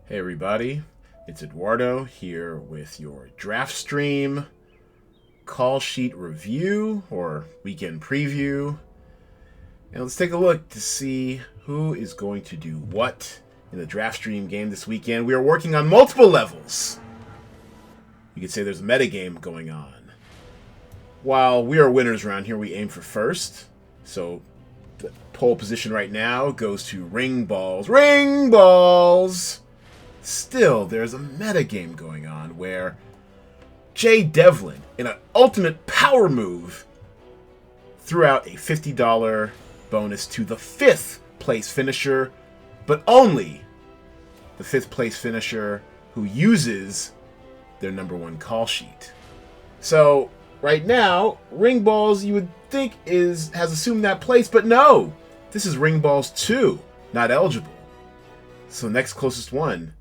Hey everybody, it's Edwardo here with your DraftStream call sheet review or weekend preview. And let's take a look to see who is going to do what in the DraftStream game this weekend. We are working on multiple levels. You could say there's a meta game going on. While we are winners around here, we aim for first. So the pole position right now goes to Ring Balls. Ring Balls! Still, there's a meta game going on where Jay Devlin, in an ultimate power move, threw out a $50 bonus to the 5th place finisher, but only the 5th place finisher who uses their #1 call sheet. So, right now, Ring Balls, you would think has assumed that place, but no! This is Ring Balls 2, not eligible. So next closest one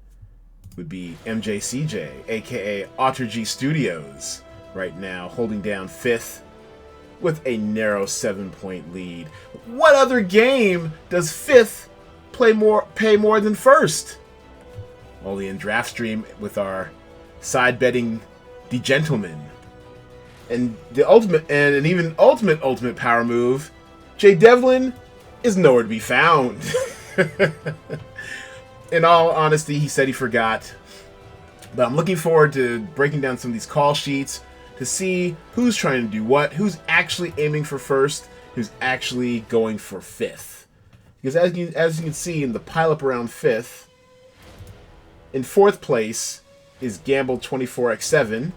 would be MJCJ, aka Ottergy Studios, right now holding down 5th with a narrow 7-point lead. What other game does 5th pay more than 1st? Only in DraftStream with our side betting the gentleman. And the ultimate and an even ultimate power move, Jay Devlin is nowhere to be found. In all honesty, he said he forgot. But I'm looking forward to breaking down some of these call sheets to see who's trying to do what, who's actually aiming for first, who's actually going for 5th. Because as you can see in the pileup around 5th, in 4th place is Gamble 24x7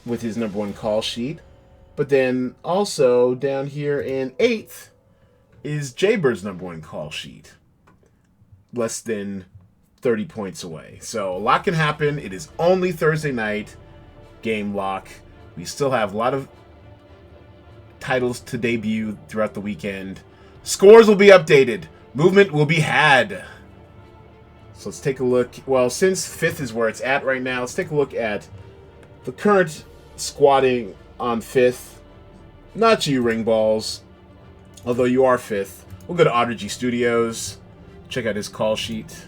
with his #1 call sheet. But then also down here in 8th is Jaybird's #1 call sheet. Less than 30 points away. So a lot can happen. It is only Thursday night. Game lock. We still have a lot of titles to debut throughout the weekend. Scores will be updated. Movement will be had. So let's take a look. Well, since 5th is where it's at right now, let's take a look at the current squatting on 5th. Not you, Ring Balls. Although you are 5th. We'll go to Ottergy Studios. Check out his call sheet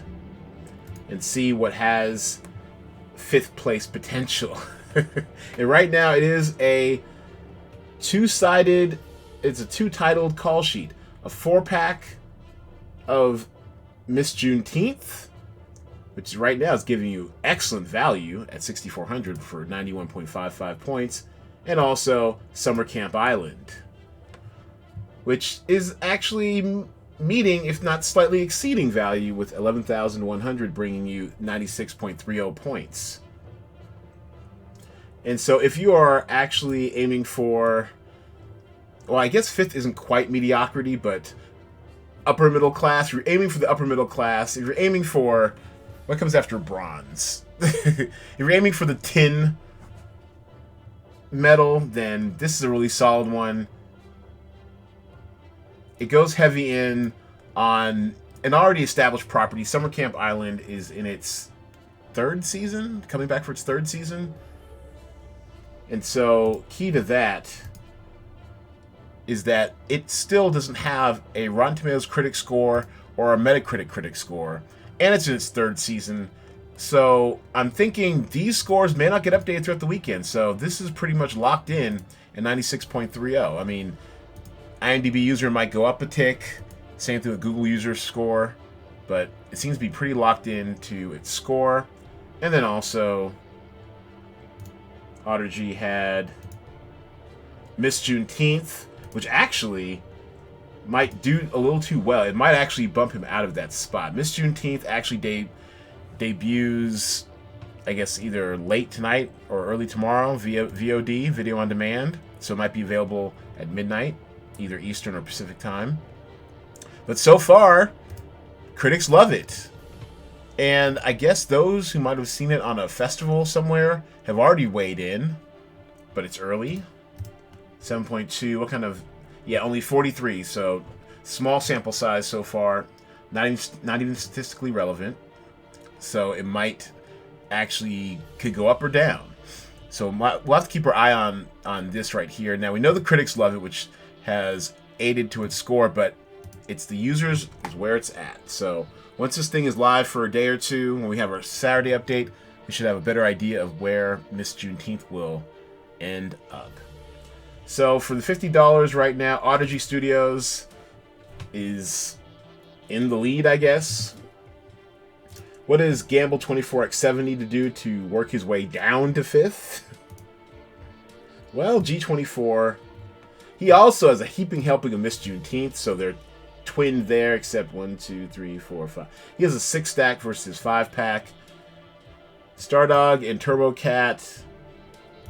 and see what has 5th place potential. And right now it is a two-titled call sheet. A 4-pack of Miss Juneteenth, which right now is giving you excellent value at 6,400 for 91.55 points, and also Summer Camp Island, which is actually meeting, if not slightly exceeding value, with 11,100, bringing you 96.30 points. And so if you are actually aiming for, well, I guess 5th isn't quite mediocrity, but upper middle class, you're aiming for the upper middle class, if you're aiming for, what comes after bronze? If you're aiming for the tin medal, then this is a really solid one. It goes heavy in on an already established property. Summer Camp Island is in its 3rd season, coming back for its 3rd season. And so, key to that is that it still doesn't have a Rotten Tomatoes critic score or a Metacritic critic score, and it's in its 3rd season. So, I'm thinking these scores may not get updated throughout the weekend, so this is pretty much locked in at 96.30. I mean, IMDb user might go up a tick, same thing with Google user score, but it seems to be pretty locked in to its score. And then also, Ottergy had Miss Juneteenth, which actually might do a little too well. It might actually bump him out of that spot. Miss Juneteenth actually debuts, I guess, either late tonight or early tomorrow via VOD, video on demand. So it might be available at midnight, either Eastern or Pacific time. But so far, critics love it. And I guess those who might have seen it on a festival somewhere have already weighed in. But it's early. 7.2, what kind of... Yeah, only 43, so small sample size so far. Not even statistically relevant. So it might actually could go up or down. So we'll have to keep our eye on this right here. Now, we know the critics love it, which has aided to its score, but It's the users is where it's at. So once this thing is live for a day or two, when we have our Saturday update, we should have a better idea of where Miss Juneteenth will end up. So for the $50 right now, Audigy Studios is in the lead, I guess. What does Gamble24x7 need to do to work his way down to 5th? Well, G24, he also has a heaping helping of Miss Juneteenth, so they're twinned there, except 1, 2, 3, 4, 5. He has a 6-stack versus 5-pack. Stardog and Turbo Cat,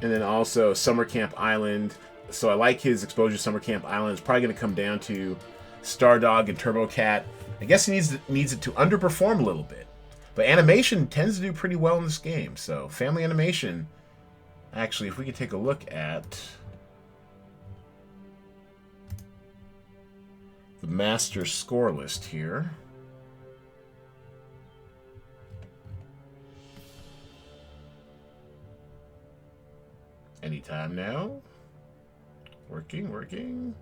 and then also Summer Camp Island. So I like his exposure to Summer Camp Island. It's probably going to come down to Stardog and Turbo Cat. I guess he needs it to underperform a little bit. But animation tends to do pretty well in this game. So family animation, actually, if we could take a look at the master score list here. Anytime now. Working.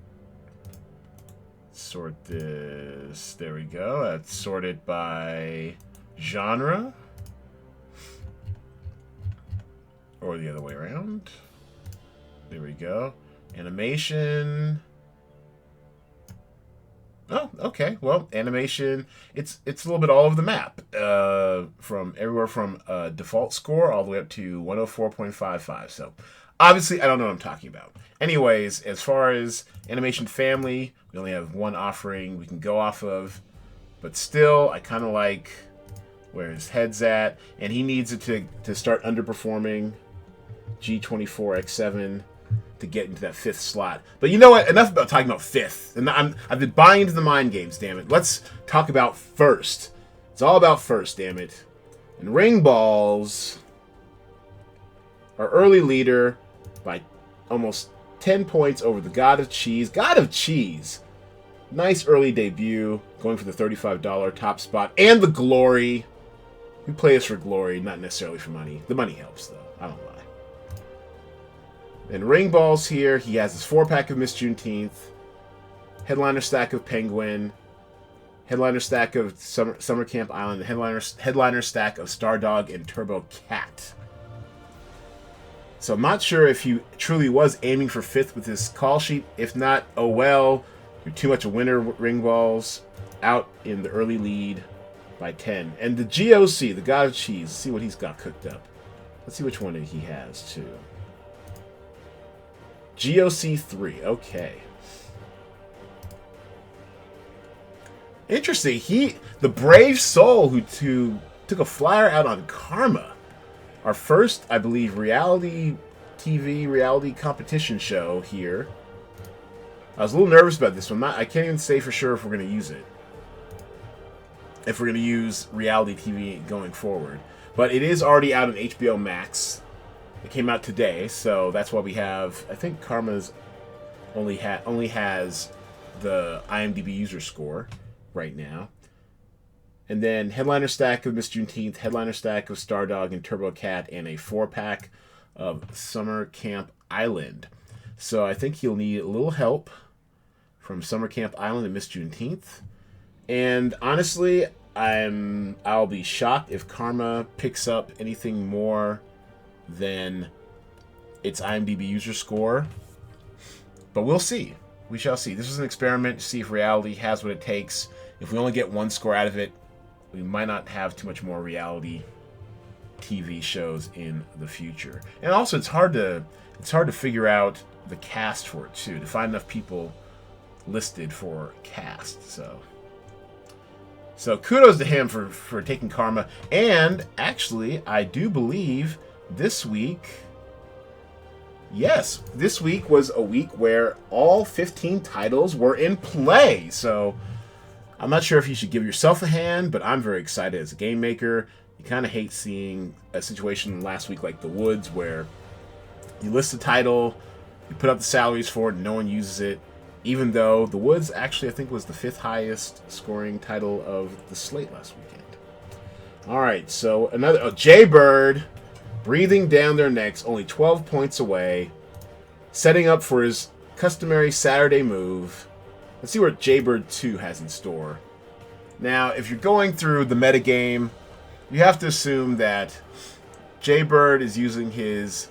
Sort this. There we go. That's sorted by genre. Or the other way around. There we go. Animation. Oh, okay. Well, animation, it's a little bit all over the map. From everywhere from default score all the way up to 104.55. So, obviously, I don't know what I'm talking about. Anyways, as far as animation family, we only have one offering we can go off of. But still, I kind of like where his head's at. And he needs it to start underperforming G24X7 to get into that 5th slot. But you know what? Enough about talking about 5th. And I've been buying into the mind games, damn it. Let's talk about 1st. It's all about 1st, damn it. And Ring Balls, our early leader by almost 10 points over the God of Cheese. God of Cheese. Nice early debut, going for the $35 top spot. And the glory. We play this for glory, not necessarily for money. The money helps, though. I don't lie. And Ring Balls here, he has his 4-pack of Miss Juneteenth, headliner stack of Penguin, headliner stack of Summer Camp Island, headliner stack of Stardog and Turbo Cat. So I'm not sure if he truly was aiming for 5th with his call sheet. If not, oh well, you're too much a winner, Ring Balls, out in the early lead by 10. And the GOC, the God of Cheese, let's see what he's got cooked up. Let's see which one he has, too. GOC 3, okay. Interesting. The brave soul who took a flyer out on Karma. Our first, I believe, reality TV, reality competition show here. I was a little nervous about this one. I can't even say for sure if we're going to use it. If we're going to use reality TV going forward. But it is already out on HBO Max. It came out today, so that's why we have... I think Karma's only has the IMDb user score right now. And then headliner stack of Miss Juneteenth, headliner stack of Stardog and Turbo Cat, and a 4-pack of Summer Camp Island. So I think he'll need a little help from Summer Camp Island and Miss Juneteenth. And honestly, I'll be shocked if Karma picks up anything more than its IMDb user score. But we'll see. We shall see. This is an experiment to see if reality has what it takes. If we only get one score out of it, we might not have too much more reality TV shows in the future. And also, it's hard to figure out the cast for it too, to find enough people listed for cast. So kudos to him for taking Karma. And actually, I do believe this week, yes, this week was a week where all 15 titles were in play. So I'm not sure if you should give yourself a hand, but I'm very excited as a game maker. You kind of hate seeing a situation last week like The Woods where you list a title, you put up the salaries for it, and no one uses it, even though The Woods actually, I think, was the 5th highest scoring title of the slate last weekend. All right, so another Jaybird breathing down their necks, only 12 points away, setting up for his customary Saturday move. Let's see what Jaybird 2 has in store. Now, if you're going through the metagame, you have to assume that Jaybird is using his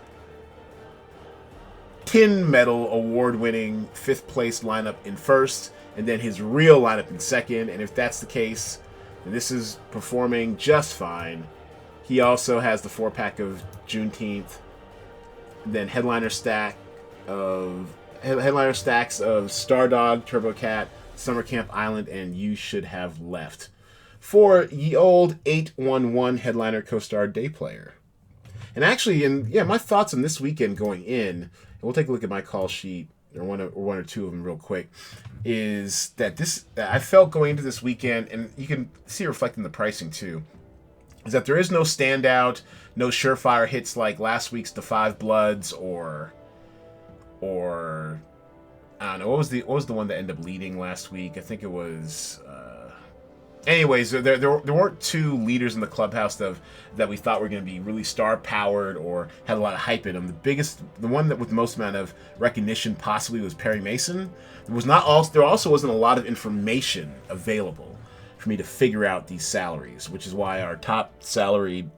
tin medal award-winning 5th place lineup in first, and then his real lineup in second. And if that's the case, then this is performing just fine. He also has the 4-pack of Juneteenth, then headliner stacks of Stardog, Turbo Cat, Summer Camp Island, and You Should Have Left for ye old 811 headliner co-star day player. And actually, my thoughts on this weekend going in, and we'll take a look at my call sheet, or one or two of them real quick, is that I felt going into this weekend, and you can see it reflecting the pricing too, is that there is no standout, no surefire hits like last week's The Five Bloods or I don't know, what was the one that ended up leading last week? I think it was. Anyways, there weren't two leaders in the clubhouse that we thought were going to be really star powered or had a lot of hype in them. The one that with the most amount of recognition possibly was Perry Mason. There also wasn't a lot of information available for me to figure out these salaries, which is why our top salaried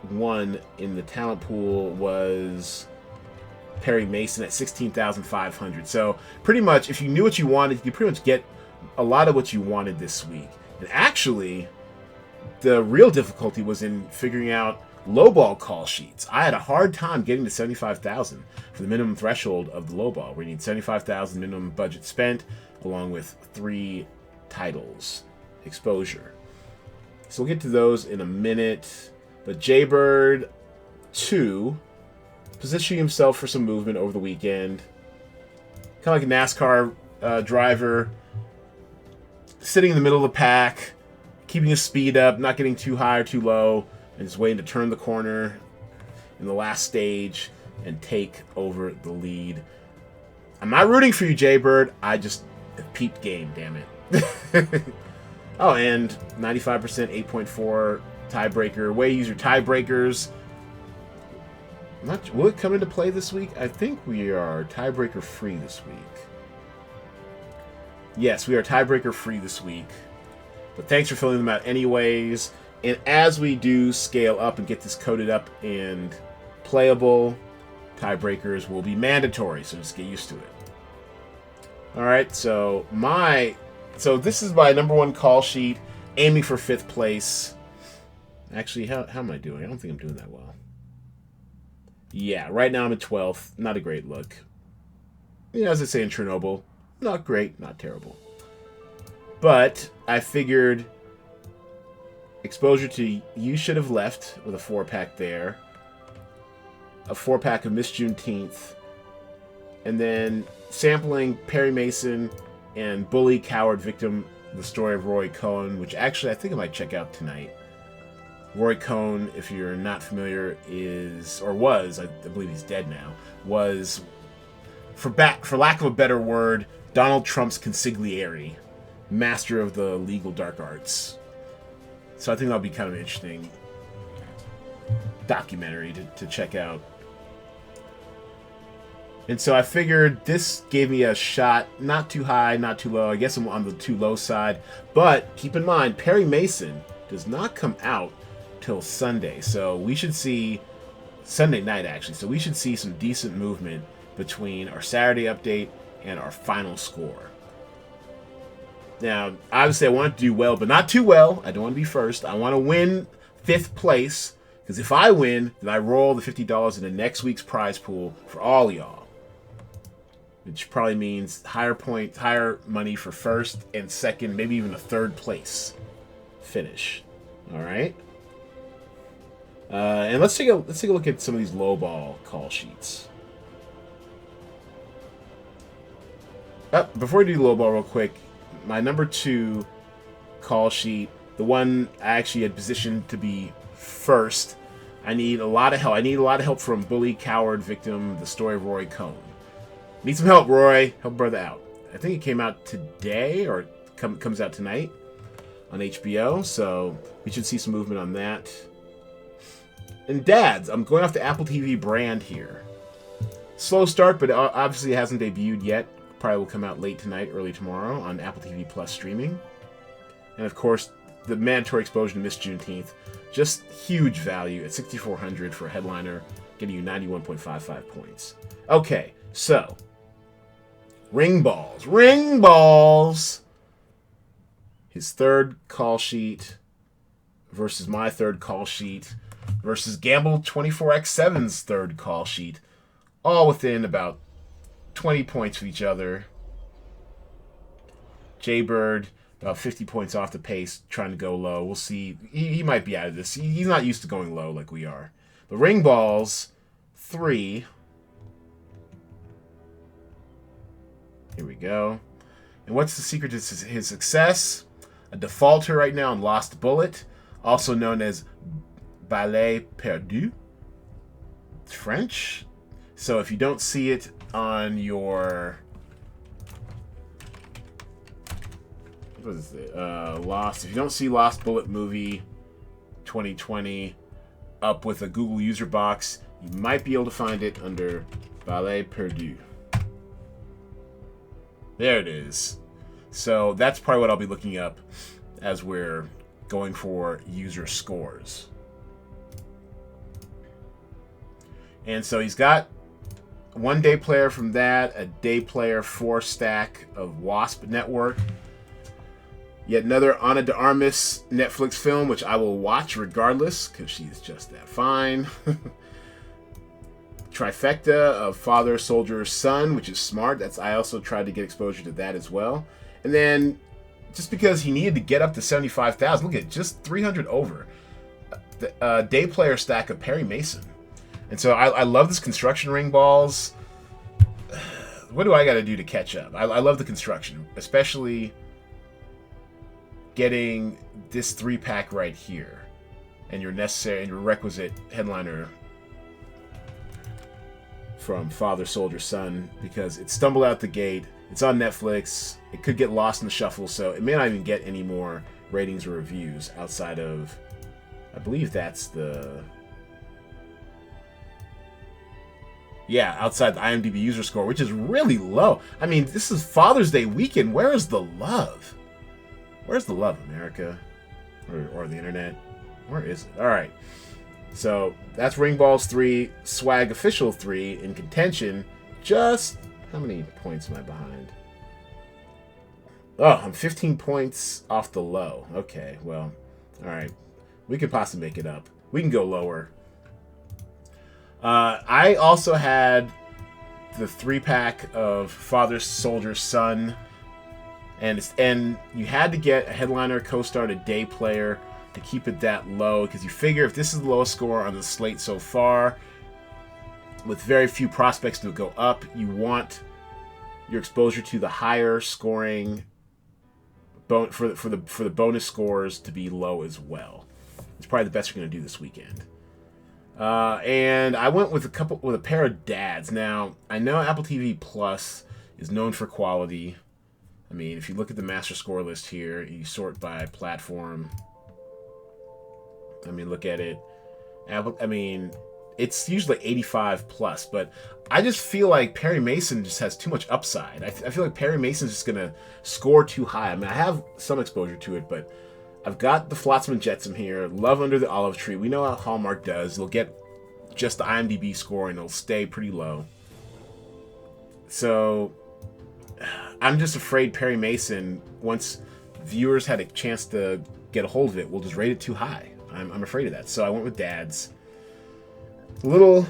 one in the talent pool was Perry Mason at $16,500. So pretty much, if you knew what you wanted, you could pretty much get a lot of what you wanted this week. And actually, the real difficulty was in figuring out lowball call sheets. I had a hard time getting to $75,000 for the minimum threshold of the lowball, where you need $75,000 minimum budget spent, along with 3 titles exposure. So we'll get to those in a minute. But Jaybird 2 positioning himself for some movement over the weekend. Kind of like a NASCAR driver, sitting in the middle of the pack, keeping his speed up, not getting too high or too low, and just waiting to turn the corner in the last stage and take over the lead. I'm not rooting for you, Jaybird. I just peeped game, damn it. Oh, and 95%, 8.4 tiebreaker. Way to use your tiebreakers. Will it come into play this week? I think we are tiebreaker free this week. Yes, we are tiebreaker free this week. But thanks for filling them out anyways. And as we do scale up and get this coded up and playable, tiebreakers will be mandatory, so just get used to it. Alright, so this is my number 1 call sheet, aiming for 5th place. Actually, how am I doing? I don't think I'm doing that well. Yeah, right now I'm at 12th. Not a great look. As I say in Chernobyl, not great, not terrible. But I figured exposure to You Should Have Left with a 4-pack there. A 4-pack of Miss Juneteenth. And then sampling Perry Mason and Bully, Coward, Victim, The Story of Roy Cohn, which actually I think I might check out tonight. Roy Cohn, if you're not familiar, I believe he's dead now, was, for lack of a better word, Donald Trump's consigliere, master of the legal dark arts. So I think that'll be kind of an interesting documentary to check out. And so I figured this gave me a shot, not too high, not too low. I guess I'm on the too low side. But keep in mind, Perry Mason does not come out till Sunday. So we should see, Sunday night actually, so we should see some decent movement between our Saturday update and our final score. Now, obviously I want to do well, but not too well. I don't want to be first. I want to win 5th place, because if I win, then I roll the $50 into next week's prize pool for all y'all. Which probably means higher money for 1st and 2nd, maybe even a 3rd place finish. All right. And let's take a look at some of these lowball call sheets. Before we do lowball real quick, my number 2 call sheet, the one I actually had positioned to be first, I need a lot of help. I need a lot of help from Bully, Coward, Victim, The Story of Roy Cohn. Need some help, Roy. Help brother out. I think it came out today, or comes out tonight on HBO, so we should see some movement on that. And dads, I'm going off the Apple TV brand here. Slow start, but obviously it hasn't debuted yet. Probably will come out late tonight, early tomorrow on Apple TV Plus streaming. And of course, the mandatory exposure to Miss Juneteenth. Just huge value at 6,400 for a headliner, getting you 91.55 points. Okay, so ring balls. Ring balls! His third call sheet versus my third call sheet versus Gamble 24x7's third call sheet. All within about 20 points of each other. Jaybird, about 50 points off the pace, trying to go low. We'll see. He might be out of this. He's not used to going low like we are. But ring balls, 3. Here we go. And what's the secret to his success? A defaulter right now on Lost Bullet, also known as Ballet Perdu. It's French. So if you don't see it on your... What is it? Lost. If you don't see Lost Bullet movie 2020 up with a Google user box, you might be able to find it under Ballet Perdu. There it is. So that's probably what I'll be looking up as we're going for user scores. And so he's got one day player from that, a day player 4 stack of Wasp Network. Yet another Ana de Armas Netflix film, which I will watch regardless, because she's just that fine. Trifecta of Father, Soldier, Son, which is smart. I also tried to get exposure to that as well. And then, just because he needed to get up to 75,000, look at it, just 300 over. The day player stack of Perry Mason. And so I love this construction ring balls. What do I got to do to catch up? I love the construction, especially getting this 3-pack right here, and your requisite headliner from Father, Soldier, Son, because it stumbled out the gate. It's on Netflix. It could get lost in the shuffle, so it may not even get any more ratings or reviews outside of, I believe that's the... Yeah, outside the IMDb user score, which is really low. I mean, this is Father's Day weekend. Where is the love? Where's the love, America? Or the internet? Where is it? All right. So that's Ring Balls 3, Swag Official 3 in contention. Just how many points am I behind? Oh, I'm 15 points off the low. Okay, well, all right. We could possibly make it up. We can go lower. I also had the 3-pack of Father, Soldier, Son, and you had to get a headliner, co-star, a day player to keep it that low, because you figure if this is the lowest score on the slate so far, with very few prospects to go up, you want your exposure to the higher scoring for the bonus scores to be low as well. It's probably the best you're going to do this weekend. And I went with a pair of dads. Now, I know Apple TV Plus is known for quality. I mean, if you look at the master score list here, you sort by platform. I mean, look at it. It's usually 85 plus, but I just feel like Perry Mason just has too much upside. I feel like Perry Mason's just going to score too high. I mean, I have some exposure to it, but I've got the Flotsam and Jetsam here. Love Under the Olive Tree. We know how Hallmark does. They'll get just the IMDb score, and it'll stay pretty low. So I'm just afraid Perry Mason, once viewers had a chance to get a hold of it, will just rate it too high. I'm afraid of that. So I went with dads. A little...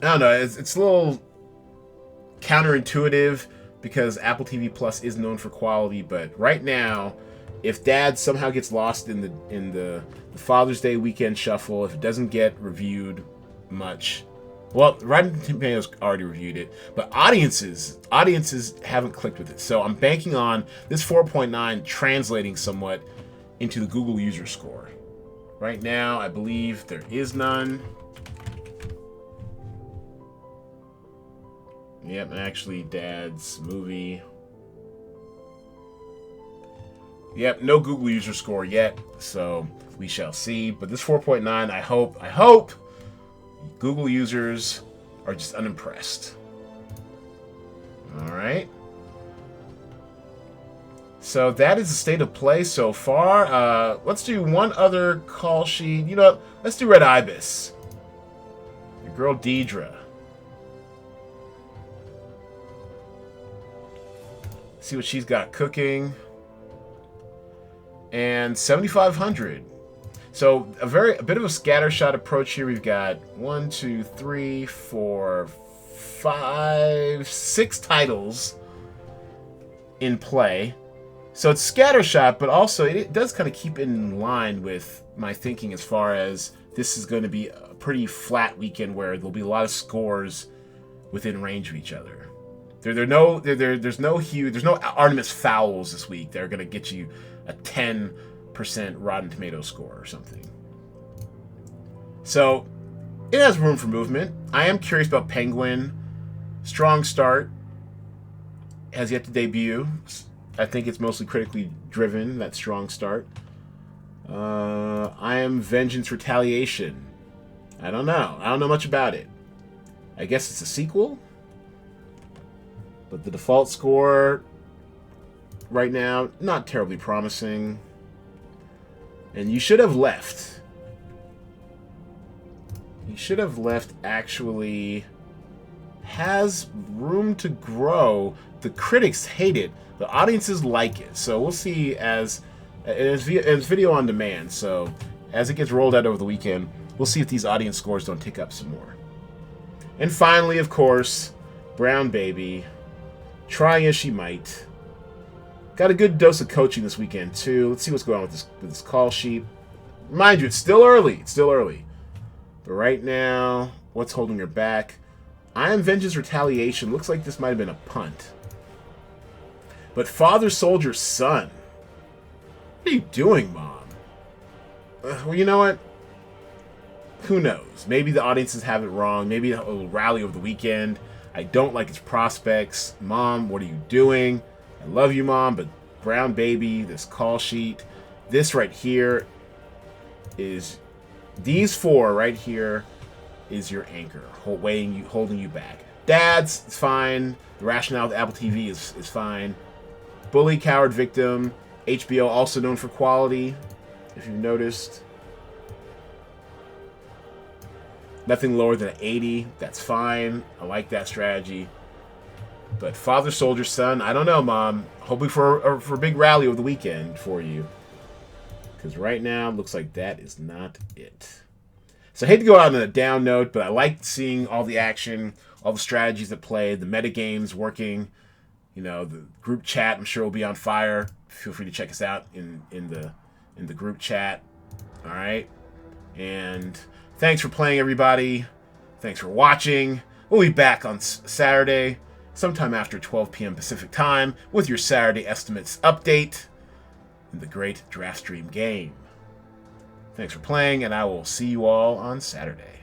I don't know. It's a little counterintuitive because Apple TV Plus is known for quality, but right now, if Dad somehow gets lost in the Father's Day weekend shuffle, if it doesn't get reviewed much, well, Rotten Tomatoes already reviewed it, but audiences haven't clicked with it. So I'm banking on this 4.9 translating somewhat into the Google user score. Right now, I believe there is none. Yep, actually, Dad's movie. Yep, no Google user score yet, so we shall see. But this 4.9, I hope Google users are just unimpressed. All right. So that is the state of play so far. Let's do one other call sheet. You know what? Let's do Red Ibis. Your girl Deidre. See what she's got cooking. And 7,500. So a bit of a scattershot approach here. We've got 1, 2, 3, 4, 5, 6 titles in play. So it's scattershot, but also it does kind of keep in line with my thinking as far as this is going to be a pretty flat weekend where there'll be a lot of scores within range of each other. There's no Artemis fouls this week. They're going to get you a 10% Rotten Tomato score or something. So it has room for movement. I am curious about Penguin. Strong start. Has yet to debut. I think it's mostly critically driven, that strong start. I am Vengeance Retaliation. I don't know. I don't know much about it. I guess it's a sequel? But the default score right now, not terribly promising. And You Should Have Left. You Should Have Left actually has room to grow. The critics hate it. The audiences like it. So we'll see as it's video on demand. So as it gets rolled out over the weekend, we'll see if these audience scores don't tick up some more. And finally, of course, Brown Baby. Trying as she might. Got a good dose of coaching this weekend, too. Let's see what's going on with this call sheet. Mind you, it's still early. It's still early. But right now, what's holding her back? I Am Vengeance Retaliation. Looks like this might have been a punt. But Father Soldier Son. What are you doing, Mom? Well, you know what? Who knows? Maybe the audiences have it wrong. Maybe it'll rally over the weekend. I don't like its prospects. Mom, what are you doing? I love you, Mom, but Brown Baby, this call sheet, this right here is... These 4 right here is your anchor, holding you back. Dads, it's fine. The rationale with Apple TV is fine. Bully, Coward, Victim. HBO, also known for quality, if you've noticed. Nothing lower than an 80. That's fine. I like that strategy. But Father Soldier Son, I don't know, Mom. Hoping for a big rally over the weekend for you. Because right now, it looks like that is not it. So I hate to go out on a down note, but I like seeing all the action, all the strategies that play, the metagames working. You know, the group chat, I'm sure, will be on fire. Feel free to check us out in the group chat. All right? And thanks for playing, everybody. Thanks for watching. We'll be back on Saturday, sometime after 12 p.m. Pacific time, with your Saturday estimates update in the great DraftStream game. Thanks for playing, and I will see you all on Saturday.